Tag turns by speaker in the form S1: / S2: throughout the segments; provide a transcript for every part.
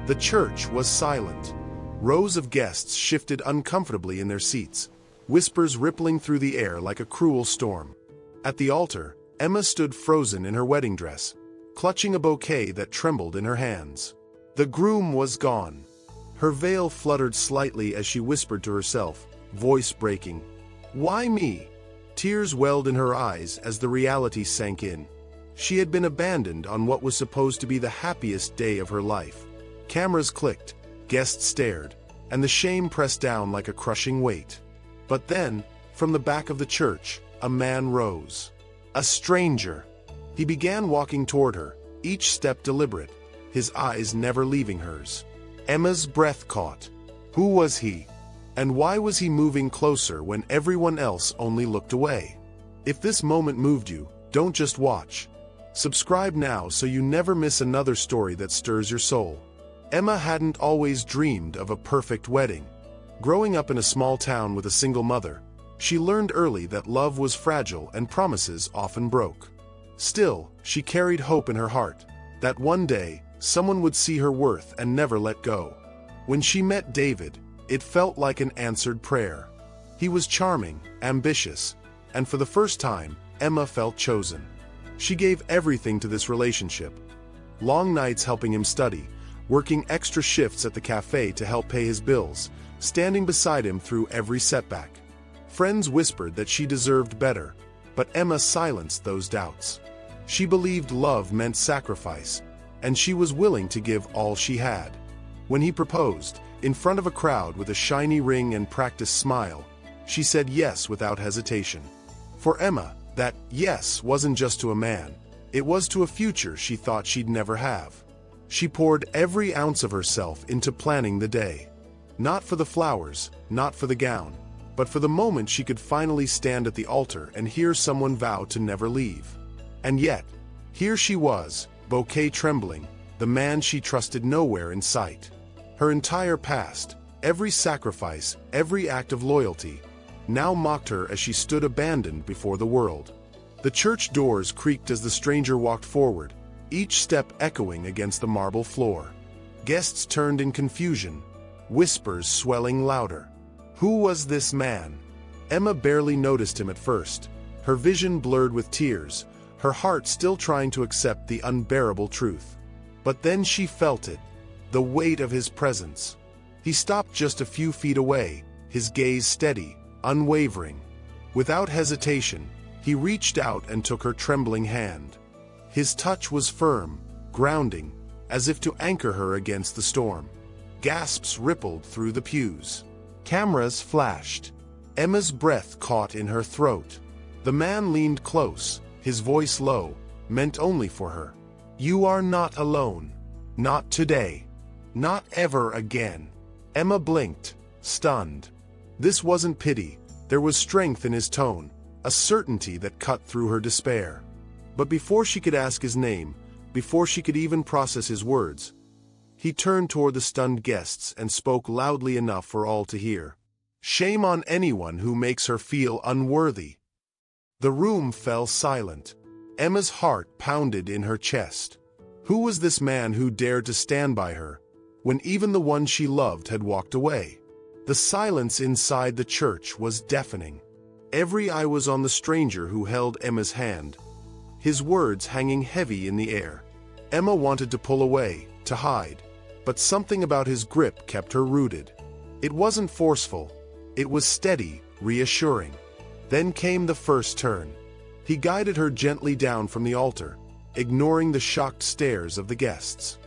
S1: The church was silent. Rows of guests shifted uncomfortably in their seats, whispers rippling through the air like a cruel storm. At the altar, Emma stood frozen in her wedding dress, clutching a bouquet that trembled in her hands. The groom was gone. Her veil fluttered slightly as she whispered to herself, voice breaking, "Why me?" Tears welled in her eyes as the reality sank in. She had been abandoned on what was supposed to be the happiest day of her life. Cameras clicked, guests stared, and the shame pressed down like a crushing weight. But then, from the back of the church, a man rose. A stranger. He began walking toward her, each step deliberate, his eyes never leaving hers. Emma's breath caught. Who was he? And why was he moving closer when everyone else only looked away? If this moment moved you, don't just watch. Subscribe now so you never miss another story that stirs your soul. Emma hadn't always dreamed of a perfect wedding. Growing up in a small town with a single mother, she learned early that love was fragile and promises often broke. Still, she carried hope in her heart, that one day, someone would see her worth and never let go. When she met David, it felt like an answered prayer. He was charming, ambitious, and for the first time, Emma felt chosen. She gave everything to this relationship. Long nights helping him study, working extra shifts at the cafe to help pay his bills, standing beside him through every setback. Friends whispered that she deserved better, but Emma silenced those doubts. She believed love meant sacrifice, and she was willing to give all she had. When he proposed, in front of a crowd with a shiny ring and practiced smile, she said yes without hesitation. For Emma, that yes wasn't just to a man, it was to a future she thought she'd never have. She poured every ounce of herself into planning the day. Not for the flowers, not for the gown, but for the moment she could finally stand at the altar and hear someone vow to never leave. And yet, here she was, bouquet trembling, the man she trusted nowhere in sight. Her entire past, every sacrifice, every act of loyalty, now mocked her as she stood abandoned before the world. The church doors creaked as the stranger walked forward, each step echoing against the marble floor. Guests turned in confusion, whispers swelling louder. Who was this man? Emma barely noticed him at first, her vision blurred with tears, her heart still trying to accept the unbearable truth. But then she felt it, the weight of his presence. He stopped just a few feet away, his gaze steady, unwavering. Without hesitation, he reached out and took her trembling hand. His touch was firm, grounding, as if to anchor her against the storm. Gasps rippled through the pews. Cameras flashed. Emma's breath caught in her throat. The man leaned close, his voice low, meant only for her. "You are not alone. Not today. Not ever again." Emma blinked, stunned. This wasn't pity. There was strength in his tone, a certainty that cut through her despair. But before she could ask his name, before she could even process his words, he turned toward the stunned guests and spoke loudly enough for all to hear. "Shame on anyone who makes her feel unworthy." The room fell silent. Emma's heart pounded in her chest. Who was this man who dared to stand by her, when even the one she loved had walked away? The silence inside the church was deafening. Every eye was on the stranger who held Emma's hand, his words hanging heavy in the air. Emma wanted to pull away, to hide, but something about his grip kept her rooted. It wasn't forceful, it was steady, reassuring. Then came the first turn. He guided her gently down from the altar, ignoring the shocked stares of the guests.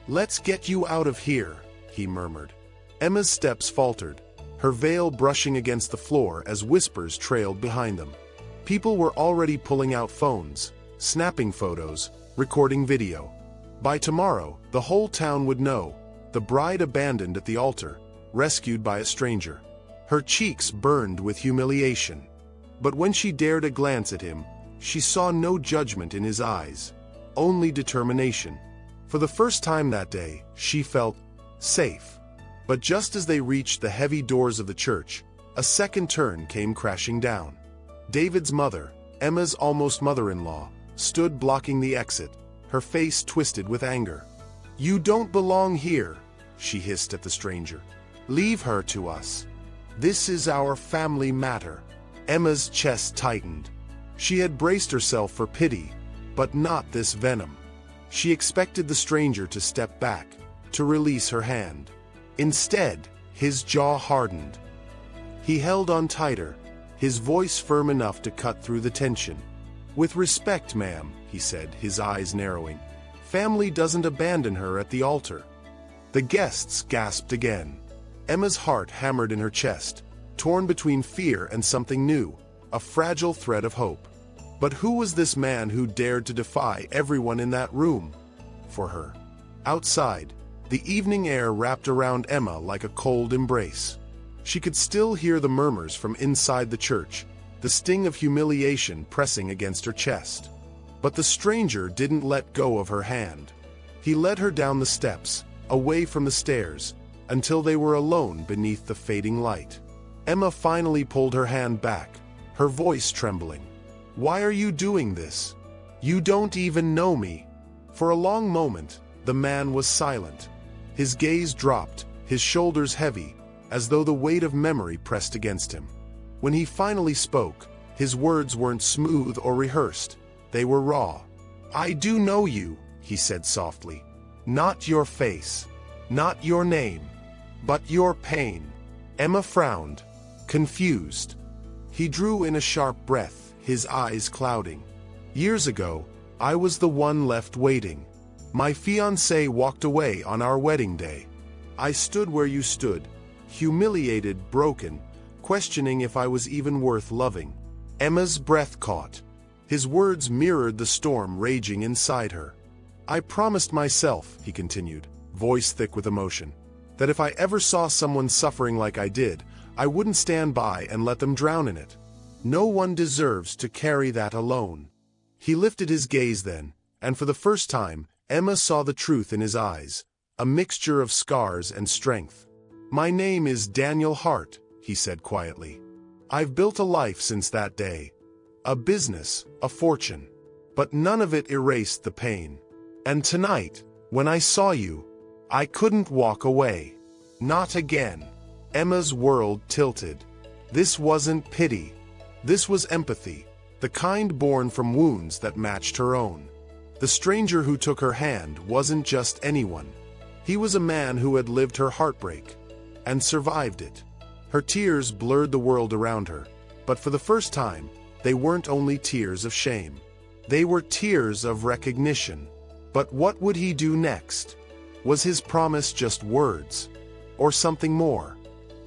S1: "Let's get you out of here," he murmured. Emma's steps faltered, her veil brushing against the floor as whispers trailed behind them. People were already pulling out phones, snapping photos, recording video. By tomorrow, the whole town would know, the bride abandoned at the altar, rescued by a stranger. Her cheeks burned with humiliation. But when she dared a glance at him, she saw no judgment in his eyes, only determination. For the first time that day, she felt safe. But just as they reached the heavy doors of the church, a second turn came crashing down. David's mother, Emma's almost mother-in-law, stood blocking the exit, her face twisted with anger. "You don't belong here," she hissed at the stranger. "Leave her to us. This is our family matter." Emma's chest tightened. She had braced herself for pity, but not this venom. She expected the stranger to step back, to release her hand. Instead, his jaw hardened. He held on tighter, his voice firm enough to cut through the tension. "With respect, ma'am," he said, his eyes narrowing. "Family doesn't abandon her at the altar." The guests gasped again. Emma's heart hammered in her chest, torn between fear and something new, a fragile thread of hope. But who was this man who dared to defy everyone in that room? For her. Outside, the evening air wrapped around Emma like a cold embrace. She could still hear the murmurs from inside the church, the sting of humiliation pressing against her chest. But the stranger didn't let go of her hand. He led her down the steps, away from the stairs, until they were alone beneath the fading light. Emma finally pulled her hand back, her voice trembling. "Why are you doing this? You don't even know me." For a long moment, the man was silent. His gaze dropped, his shoulders heavy, as though the weight of memory pressed against him. When he finally spoke, his words weren't smooth or rehearsed. They were raw. "I do know you," he said softly. "Not your face, not your name, but your pain." Emma frowned, confused. He drew in a sharp breath, his eyes clouding. "Years ago, I was the one left waiting. My fiancé walked away on our wedding day. I stood where you stood, humiliated, broken, questioning if I was even worth loving." Emma's breath caught. His words mirrored the storm raging inside her. "I promised myself," he continued, voice thick with emotion, "that if I ever saw someone suffering like I did, I wouldn't stand by and let them drown in it. No one deserves to carry that alone." He lifted his gaze then, and for the first time, Emma saw the truth in his eyes, a mixture of scars and strength. "My name is Daniel Hart," he said quietly. "I've built a life since that day. A business, a fortune. But none of it erased the pain. And tonight, when I saw you, I couldn't walk away. Not again." Emma's world tilted. This wasn't pity. This was empathy, the kind born from wounds that matched her own. The stranger who took her hand wasn't just anyone. He was a man who had lived her heartbreak and survived it. Her tears blurred the world around her, but for the first time, they weren't only tears of shame. They were tears of recognition. But what would he do next? Was his promise just words, or something more?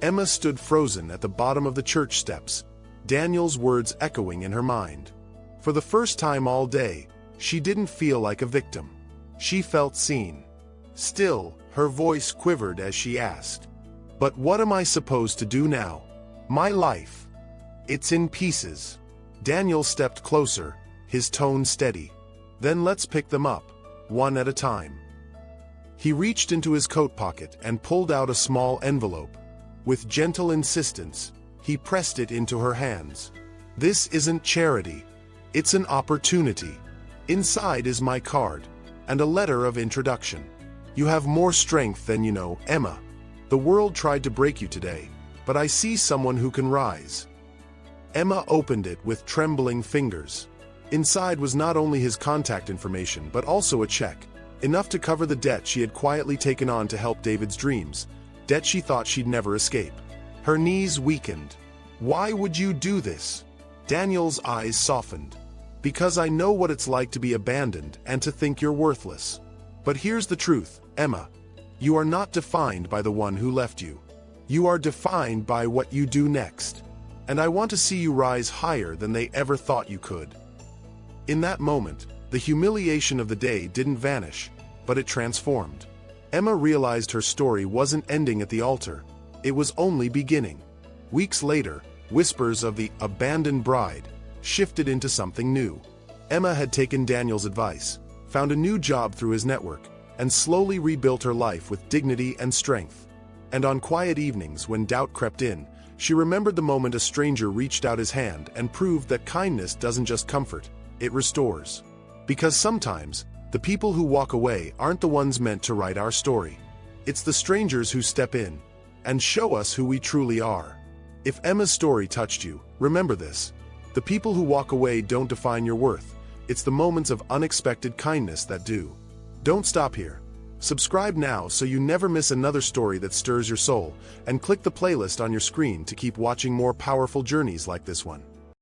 S1: Emma stood frozen at the bottom of the church steps, Daniel's words echoing in her mind. For the first time all day, she didn't feel like a victim. She felt seen. Still, her voice quivered as she asked, "But what am I supposed to do now? My life, it's in pieces." Daniel stepped closer, his tone steady. "Then let's pick them up, one at a time." He reached into his coat pocket and pulled out a small envelope. With gentle insistence, he pressed it into her hands. "This isn't charity. It's an opportunity. Inside is my card, and a letter of introduction. You have more strength than you know, Emma. The world tried to break you today, but I see someone who can rise." Emma opened it with trembling fingers. Inside was not only his contact information but also a check, enough to cover the debt she had quietly taken on to help David's dreams, debt she thought she'd never escape. Her knees weakened. "Why would you do this?" Daniel's eyes softened. "Because I know what it's like to be abandoned and to think you're worthless. But here's the truth, Emma. You are not defined by the one who left you. You are defined by what you do next. And I want to see you rise higher than they ever thought you could." In that moment, the humiliation of the day didn't vanish, but it transformed. Emma realized her story wasn't ending at the altar. It was only beginning. Weeks later, whispers of the abandoned bride shifted into something new. Emma had taken Daniel's advice, found a new job through his network, and slowly rebuilt her life with dignity and strength. And on quiet evenings when doubt crept in, she remembered the moment a stranger reached out his hand and proved that kindness doesn't just comfort, it restores. Because sometimes, the people who walk away aren't the ones meant to write our story. It's the strangers who step in and show us who we truly are. If Emma's story touched you, remember this. The people who walk away don't define your worth. It's the moments of unexpected kindness that do. Don't stop here. Subscribe now so you never miss another story that stirs your soul, and click the playlist on your screen to keep watching more powerful journeys like this one.